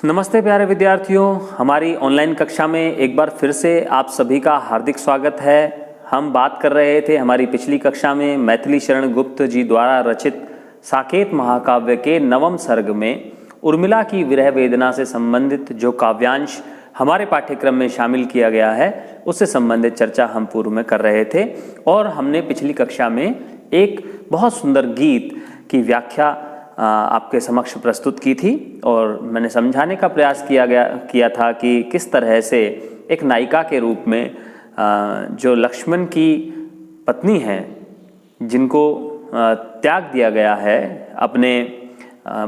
नमस्ते प्यारे विद्यार्थियों, हमारी ऑनलाइन कक्षा में एक बार फिर से आप सभी का हार्दिक स्वागत है। हम बात कर रहे थे हमारी पिछली कक्षा में मैथिली शरण गुप्त जी द्वारा रचित साकेत महाकाव्य के नवम सर्ग में उर्मिला की विरह वेदना से संबंधित जो काव्यांश हमारे पाठ्यक्रम में शामिल किया गया है उससे संबंधित चर्चा हम पूर्व में कर रहे थे। और हमने पिछली कक्षा में एक बहुत सुंदर गीत की व्याख्या आपके समक्ष प्रस्तुत की थी और मैंने समझाने का प्रयास किया था कि किस तरह से एक नायिका के रूप में जो लक्ष्मण की पत्नी हैं, जिनको त्याग दिया गया है अपने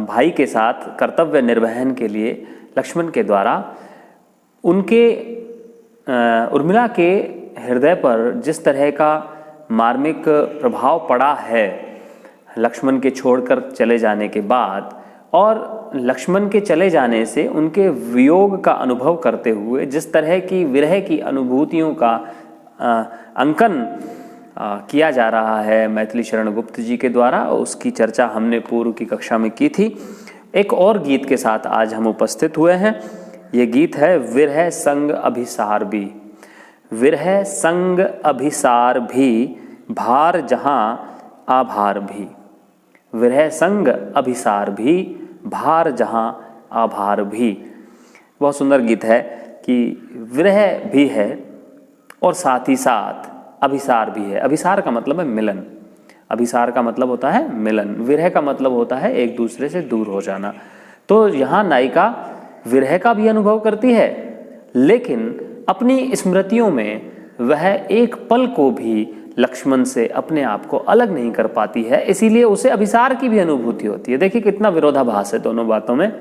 भाई के साथ कर्तव्य निर्वहन के लिए लक्ष्मण के द्वारा, उनके उर्मिला के हृदय पर जिस तरह का मार्मिक प्रभाव पड़ा है लक्ष्मण के छोड़कर चले जाने के बाद, और लक्ष्मण के चले जाने से उनके वियोग का अनुभव करते हुए जिस तरह की विरह की अनुभूतियों का अंकन किया जा रहा है मैथिली शरण गुप्त जी के द्वारा, उसकी चर्चा हमने पूर्व की कक्षा में की थी। एक और गीत के साथ आज हम उपस्थित हुए हैं। ये गीत है विरह संग अभिसार भी। विरह संग अभिसार भी, भार जहाँ आभार भी। विरह संग अभिसार भी, भार जहाँ आभार भी। बहुत सुंदर गीत है कि विरह भी है और साथ ही साथ अभिसार भी है। अभिसार का मतलब है मिलन, अभिसार का मतलब होता है मिलन, विरह का मतलब होता है एक दूसरे से दूर हो जाना। तो यहाँ नायिका विरह का भी अनुभव करती है, लेकिन अपनी स्मृतियों में वह एक पल को भी लक्ष्मण से अपने आप को अलग नहीं कर पाती है, इसीलिए उसे अभिसार की भी अनुभूति होती है। देखिए कितना विरोधाभास है दोनों बातों में।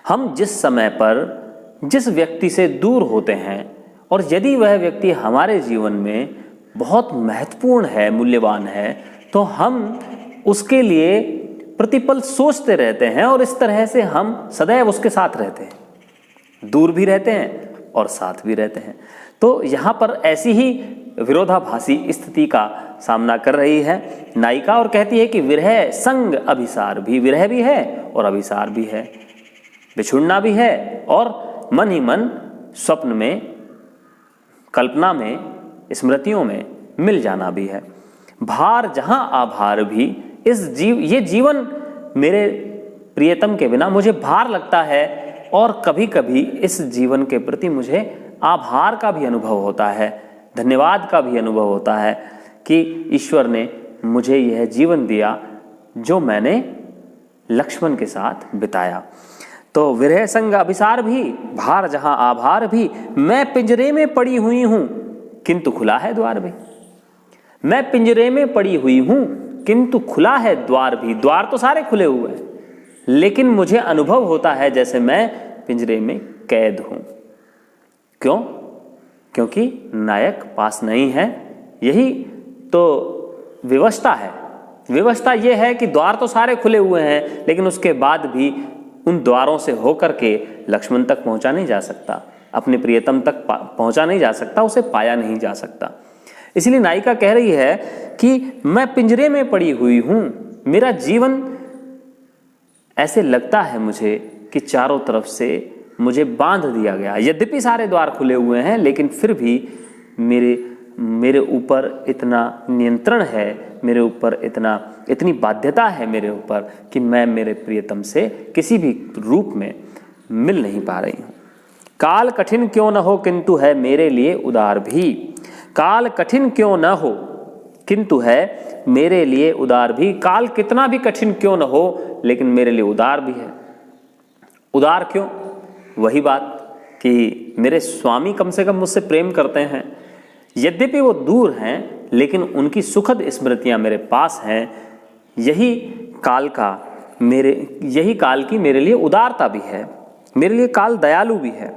हम जिस समय पर जिस व्यक्ति से दूर होते हैं और यदि वह व्यक्ति हमारे जीवन में बहुत महत्वपूर्ण है, मूल्यवान है, तो हम उसके लिए प्रतिपल सोचते रहते हैं और इस तरह से हम सदैव उसके साथ रहते हैं, दूर भी रहते हैं और साथ भी रहते हैं। तो यहाँ पर ऐसी ही विरोधाभासी स्थिति का सामना कर रही है नायिका और कहती है कि विरह संग अभिसार भी, विरह भी है और अभिसार भी है, बिछुड़ना भी है और मन ही मन स्वप्न में, कल्पना में, स्मृतियों में मिल जाना भी है। भार जहां आभार भी, ये जीवन मेरे प्रियतम के बिना मुझे भार लगता है और कभी कभी इस जीवन के प्रति मुझे आभार का भी अनुभव होता है, धन्यवाद का भी अनुभव होता है कि ईश्वर ने मुझे यह जीवन दिया जो मैंने लक्ष्मण के साथ बिताया। तो विरह संग अभिसार भी, भार जहां आभार भी, मैं पिंजरे में पड़ी हुई हूं किंतु खुला है द्वार भी। मैं पिंजरे में पड़ी हुई हूं किंतु खुला है द्वार भी। द्वार तो सारे खुले हुए हैं, लेकिन मुझे अनुभव होता है जैसे मैं पिंजरे में कैद हूं। क्यों? क्योंकि नायक पास नहीं है। यही तो विवशता है। विवशता यह है कि द्वार तो सारे खुले हुए हैं, लेकिन उसके बाद भी उन द्वारों से होकर के लक्ष्मण तक पहुंचा नहीं जा सकता, अपने प्रियतम तक पहुंचा नहीं जा सकता, उसे पाया नहीं जा सकता। इसलिए नायिका कह रही है कि मैं पिंजरे में पड़ी हुई हूं, मेरा जीवन ऐसे लगता है मुझे कि चारों तरफ से मुझे बांध दिया गया। यद्यपि सारे द्वार खुले हुए हैं, लेकिन फिर भी मेरे ऊपर इतना नियंत्रण है, मेरे ऊपर इतनी बाध्यता है मेरे ऊपर कि मैं मेरे प्रियतम से किसी भी रूप में मिल नहीं पा रही हूँ। काल कठिन क्यों न हो किंतु है मेरे लिए उदार भी। काल कठिन क्यों न हो किंतु है मेरे लिए उदार भी। काल कितना भी कठिन क्यों न हो, लेकिन मेरे लिए उदार भी है। उदार क्यों? वही बात कि मेरे स्वामी कम से कम मुझसे प्रेम करते हैं, यद्यपि वो दूर हैं, लेकिन उनकी सुखद स्मृतियां मेरे पास हैं। यही काल की मेरे लिए उदारता भी है, मेरे लिए काल दयालु भी है।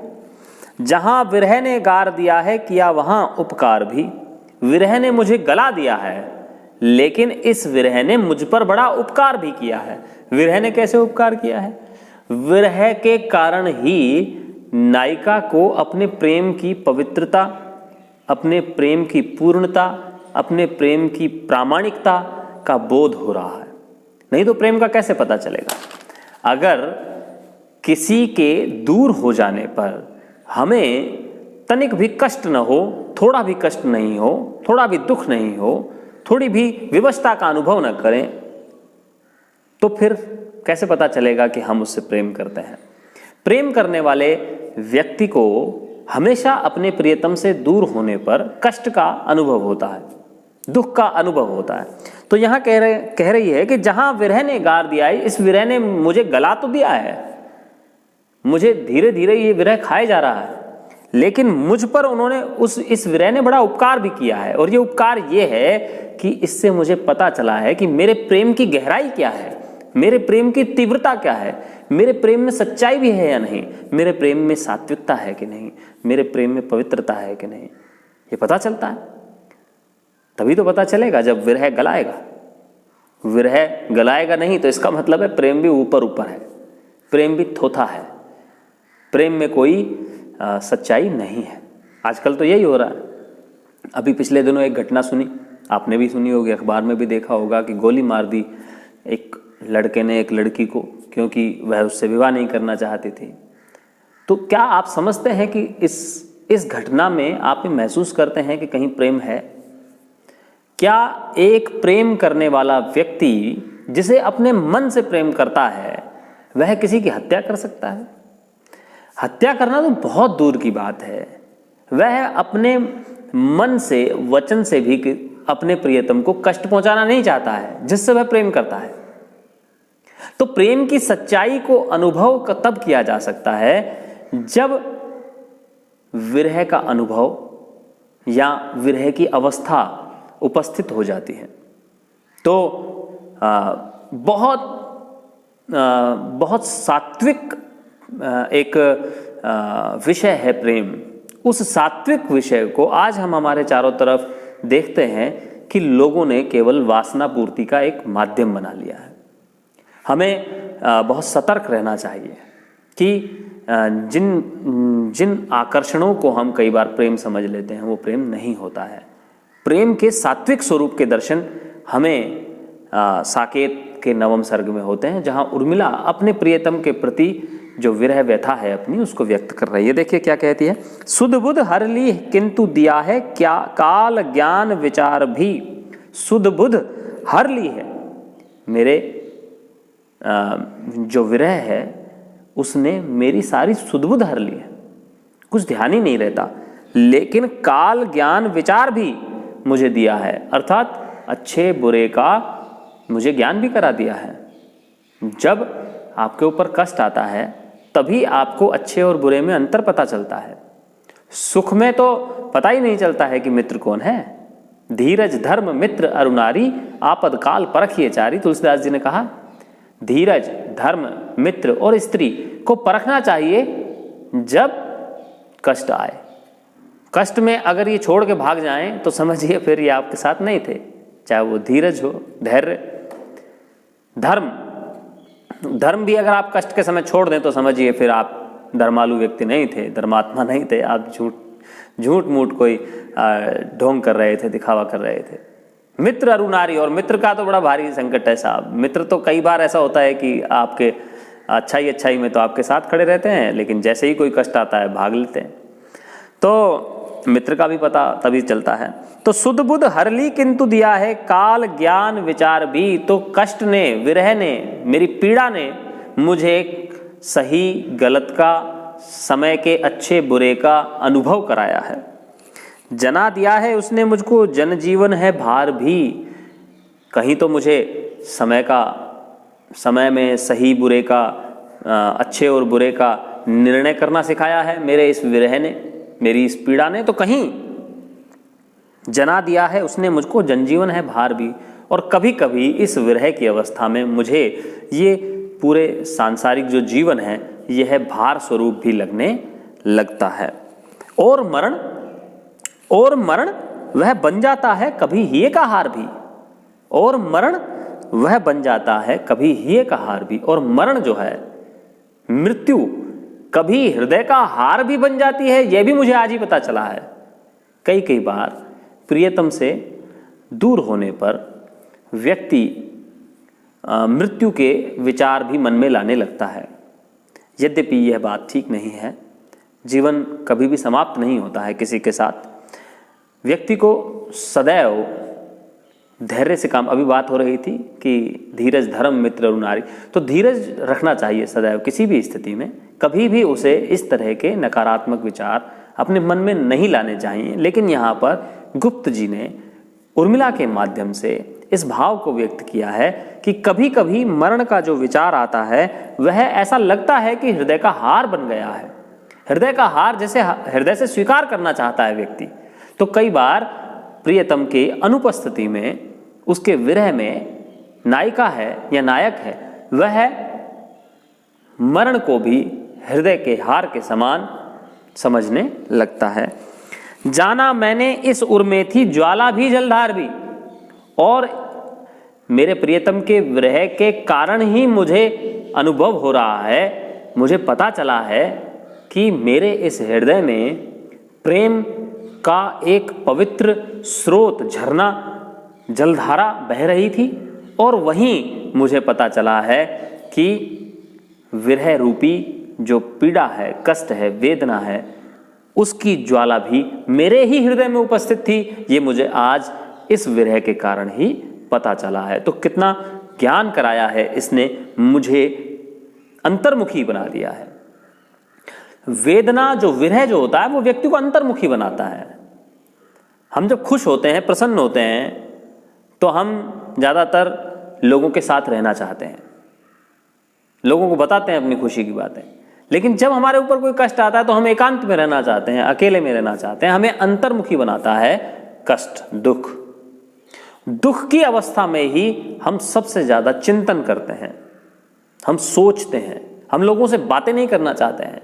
जहां विरह ने गार दिया है किया वहां उपकार भी। विरह ने मुझे गला दिया है, लेकिन इस विरह ने मुझ पर बड़ा उपकार भी किया है। विरह ने कैसे उपकार किया है? विरह के कारण ही नायिका को अपने प्रेम की पवित्रता, अपने प्रेम की पूर्णता, अपने प्रेम की प्रामाणिकता का बोध हो रहा है। नहीं तो प्रेम का कैसे पता चलेगा? अगर किसी के दूर हो जाने पर हमें तनिक भी कष्ट न हो, थोड़ा भी कष्ट नहीं हो, थोड़ा भी दुख नहीं हो, थोड़ी भी विवशता का अनुभव न करें, तो फिर कैसे पता चलेगा कि हम उससे प्रेम करते हैं? प्रेम करने वाले व्यक्ति को हमेशा अपने प्रियतम से दूर होने पर कष्ट का अनुभव होता है, दुख का अनुभव होता है। तो यहाँ कह रही है कि जहां विरह ने गार दिया है, इस विरह ने मुझे गला तो दिया है, मुझे धीरे धीरे ये विरह खाए जा रहा है, लेकिन मुझ पर उन्होंने इस विरह ने बड़ा उपकार भी किया है। और ये उपकार ये है कि इससे मुझे पता चला है कि मेरे प्रेम की गहराई क्या है, मेरे प्रेम की तीव्रता क्या है, मेरे प्रेम में सच्चाई भी है या नहीं, मेरे प्रेम में सात्विकता है कि नहीं, मेरे प्रेम में पवित्रता है कि नहीं, ये पता चलता है। तभी तो पता चलेगा जब विरह गलाएगा। विरह गलाएगा नहीं तो इसका मतलब है प्रेम भी ऊपर ऊपर है, प्रेम भी थोथा है, प्रेम में कोई सच्चाई नहीं है। आजकल तो यही हो रहा है। अभी पिछले दिनों एक घटना सुनी, आपने भी सुनी होगी, अखबार में भी देखा होगा कि गोली मार दी एक लड़के ने एक लड़की को, क्योंकि वह उससे विवाह नहीं करना चाहती थी। तो क्या आप समझते हैं कि इस घटना में आप महसूस करते हैं कि कहीं प्रेम है? क्या एक प्रेम करने वाला व्यक्ति जिसे अपने मन से प्रेम करता है वह किसी की हत्या कर सकता है? हत्या करना तो बहुत दूर की बात है, वह अपने मन से, वचन से भी अपने प्रियतम को कष्ट पहुंचाना नहीं चाहता है जिससे वह प्रेम करता है। तो प्रेम की सच्चाई को अनुभव तब किया जा सकता है जब विरह का अनुभव या विरह की अवस्था उपस्थित हो जाती है। तो बहुत सात्विक एक विषय है प्रेम। उस सात्विक विषय को आज हम हमारे चारों तरफ देखते हैं कि लोगों ने केवल वासना पूर्ति का एक माध्यम बना लिया है। हमें बहुत सतर्क रहना चाहिए कि जिन आकर्षणों को हम कई बार प्रेम समझ लेते हैं वो प्रेम नहीं होता है। प्रेम के सात्विक स्वरूप के दर्शन हमें साकेत के नवम सर्ग में होते हैं, जहां उर्मिला अपने प्रियतम के प्रति जो विरह व्यथा है अपनी उसको व्यक्त कर रही है। देखिए क्या कहती है। सुध बुध हर ली किंतु दिया है क्या काल ज्ञान विचार भी। सुध बुध हर ली है, मेरे जो विरह है उसने मेरी सारी सुध-बुध हर ली है, कुछ ध्यान ही नहीं रहता। लेकिन काल ज्ञान विचार भी मुझे दिया है, अर्थात अच्छे बुरे का मुझे ज्ञान भी करा दिया है। जब आपके ऊपर कष्ट आता है तभी आपको अच्छे और बुरे में अंतर पता चलता है। सुख में तो पता ही नहीं चलता है कि मित्र कौन है। धीरज धर्म मित्र अरुणारी आपद काल परखिए चारी। तुलसीदास जी ने कहा धीरज धर्म मित्र और स्त्री को परखना चाहिए जब कष्ट आए। कष्ट में अगर ये छोड़ के भाग जाएं तो समझिए फिर ये आपके साथ नहीं थे, चाहे वो धीरज हो, धैर्य, धर्म भी अगर आप कष्ट के समय छोड़ दें तो समझिए फिर आप धर्मालु व्यक्ति नहीं थे, धर्मात्मा नहीं थे, आप झूठ मूठ कोई ढोंग कर रहे थे, दिखावा कर रहे थे। मित्र अरुणारी, और मित्र का तो बड़ा भारी संकट है साहब। मित्र तो कई बार ऐसा होता है कि आपके अच्छाई में तो आपके साथ खड़े रहते हैं, लेकिन जैसे ही कोई कष्ट आता है भाग लेते हैं। तो मित्र का भी पता तभी चलता है। तो सुध बुध हर ली किंतु दिया है काल ज्ञान विचार भी। तो कष्ट ने, विरह ने, मेरी पीड़ा ने मुझे सही गलत का, समय के अच्छे बुरे का अनुभव कराया है। जना दिया है उसने मुझको जनजीवन है भार भी। कहीं तो मुझे समय में सही बुरे का, अच्छे और बुरे का निर्णय करना सिखाया है मेरे इस विरह ने, मेरी इस पीड़ा ने। तो कहीं जना दिया है उसने मुझको जनजीवन है भार भी। और कभी कभी इस विरह की अवस्था में मुझे ये पूरे सांसारिक जो जीवन है यह भार स्वरूप भी लगने लगता है। और मरण वह बन जाता है कभी हिये का हार भी। और मरण वह बन जाता है कभी हिये का हार भी। और मरण जो है, मृत्यु, कभी हृदय का हार भी बन जाती है, यह भी मुझे आज ही पता चला है। कई बार प्रियतम से दूर होने पर व्यक्ति मृत्यु के विचार भी मन में लाने लगता है। यद्यपि यह बात ठीक नहीं है, जीवन कभी भी समाप्त नहीं होता है किसी के साथ। व्यक्ति को सदैव धैर्य से काम, अभी बात हो रही थी कि धीरज धर्म मित्र और नारी, तो धीरज रखना चाहिए सदैव किसी भी स्थिति में। कभी भी उसे इस तरह के नकारात्मक विचार अपने मन में नहीं लाने चाहिए। लेकिन यहाँ पर गुप्त जी ने उर्मिला के माध्यम से इस भाव को व्यक्त किया है कि कभी कभी मरण का जो विचार आता है वह ऐसा लगता है कि हृदय का हार बन गया है। हृदय का हार जैसे हृदय से स्वीकार करना चाहता है व्यक्ति, तो कई बार प्रियतम के अनुपस्थिति में, उसके विरह में नायिका है या नायक है, वह मरण को भी हृदय के हार के समान समझने लगता है। जाना मैंने इस उर में थी ज्वाला भी जलधार भी, और मेरे प्रियतम के विरह के कारण ही मुझे अनुभव हो रहा है, मुझे पता चला है कि मेरे इस हृदय में प्रेम का एक पवित्र स्रोत, झरना, जलधारा बह रही थी, और वहीं मुझे पता चला है कि विरह रूपी जो पीड़ा है, कष्ट है, वेदना है, उसकी ज्वाला भी मेरे ही हृदय में उपस्थित थी। ये मुझे आज इस विरह के कारण ही पता चला है। तो कितना ज्ञान कराया है इसने, मुझे अंतर्मुखी बना दिया है। वेदना जो विरह जो होता है वो व्यक्ति को अंतर्मुखी बनाता है। हम जब खुश होते हैं, प्रसन्न होते हैं, तो हम ज़्यादातर लोगों के साथ रहना चाहते हैं, लोगों को बताते हैं अपनी खुशी की बातें। लेकिन जब हमारे ऊपर कोई कष्ट आता है तो हम एकांत में रहना चाहते हैं, अकेले में रहना चाहते हैं। हमें अंतर्मुखी बनाता है कष्ट, दुख। दुख की अवस्था में ही हम सबसे ज़्यादा चिंतन करते हैं, हम सोचते हैं, हम लोगों से बातें नहीं करना चाहते हैं।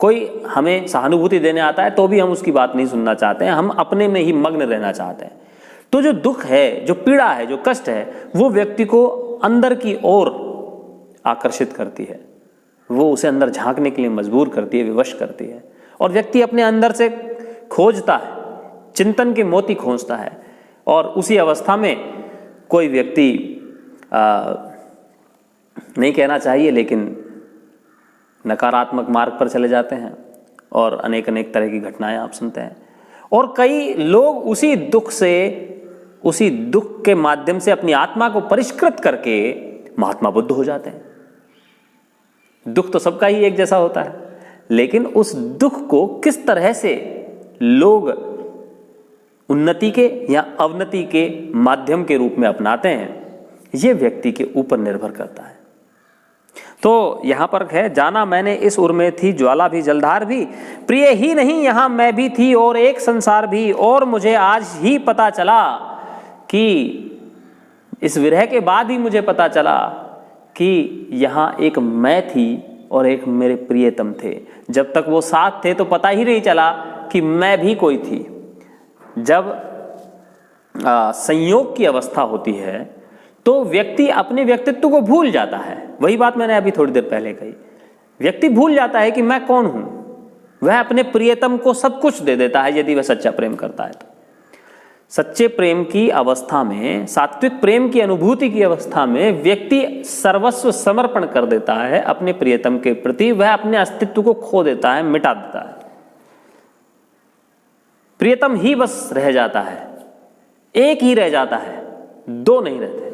कोई हमें सहानुभूति देने आता है तो भी हम उसकी बात नहीं सुनना चाहते हैं, हम अपने में ही मग्न रहना चाहते हैं। तो जो दुख है, जो पीड़ा है, जो कष्ट है, वो व्यक्ति को अंदर की ओर आकर्षित करती है, वो उसे अंदर झांकने के लिए मजबूर करती है, विवश करती है। और व्यक्ति अपने अंदर से खोजता है, चिंतन के मोती खोजता है, और उसी अवस्था में कोई व्यक्ति नहीं कहना चाहिए लेकिन नकारात्मक मार्ग पर चले जाते हैं और अनेक अनेक तरह की घटनाएं आप सुनते हैं। और कई लोग उसी दुख से, उसी दुख के माध्यम से अपनी आत्मा को परिष्कृत करके महात्मा बुद्ध हो जाते हैं। दुख तो सबका ही एक जैसा होता है, लेकिन उस दुख को किस तरह से लोग उन्नति के या अवनति के माध्यम के रूप में अपनाते हैं, ये व्यक्ति के ऊपर निर्भर करता है। तो यहां पर है, जाना मैंने इस उर में थी ज्वाला भी जलधार भी, प्रिय ही नहीं यहां मैं भी थी और एक संसार भी, और मुझे आज ही पता चला कि इस विरह के बाद ही मुझे पता चला कि यहाँ एक मैं थी और एक मेरे प्रियतम थे। जब तक वो साथ थे तो पता ही नहीं चला कि मैं भी कोई थी। जब संयोग की अवस्था होती है तो व्यक्ति अपने व्यक्तित्व को भूल जाता है। वही बात मैंने अभी थोड़ी देर पहले कही, व्यक्ति भूल जाता है कि मैं कौन हूं। वह अपने प्रियतम को सब कुछ दे देता है यदि वह सच्चा प्रेम करता है तो। सच्चे प्रेम की अवस्था में, सात्विक प्रेम की अनुभूति की अवस्था में व्यक्ति सर्वस्व समर्पण कर देता है अपने प्रियतम के प्रति। वह अपने अस्तित्व को खो देता है, मिटा देता है। प्रियतम ही बस रह जाता है, एक ही रह जाता है, दो नहीं रहते।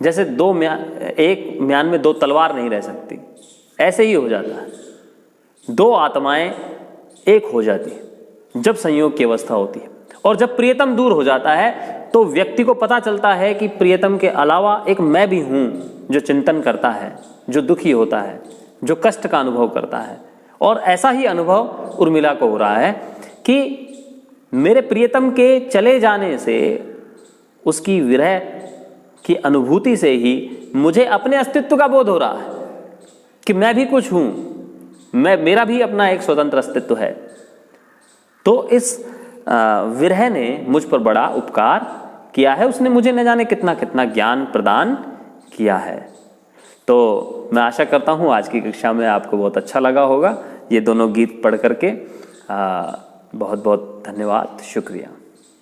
जैसे एक म्यान में दो तलवार नहीं रह सकती, ऐसे ही हो जाता है। दो आत्माएं एक हो जाती है जब संयोग की अवस्था होती है। और जब प्रियतम दूर हो जाता है तो व्यक्ति को पता चलता है कि प्रियतम के अलावा एक मैं भी हूं जो चिंतन करता है, जो दुखी होता है, जो कष्ट का अनुभव करता है। और ऐसा ही अनुभव उर्मिला को हो रहा है कि मेरे प्रियतम के चले जाने से, उसकी विरह की अनुभूति से ही मुझे अपने अस्तित्व का बोध हो रहा है कि मैं भी कुछ हूं, मेरा भी अपना एक स्वतंत्र अस्तित्व है। तो इस विरह ने मुझ पर बड़ा उपकार किया है, उसने मुझे न जाने कितना कितना ज्ञान प्रदान किया है। तो मैं आशा करता हूँ आज की कक्षा में आपको बहुत अच्छा लगा होगा ये दोनों गीत पढ़ करके। बहुत बहुत धन्यवाद, शुक्रिया।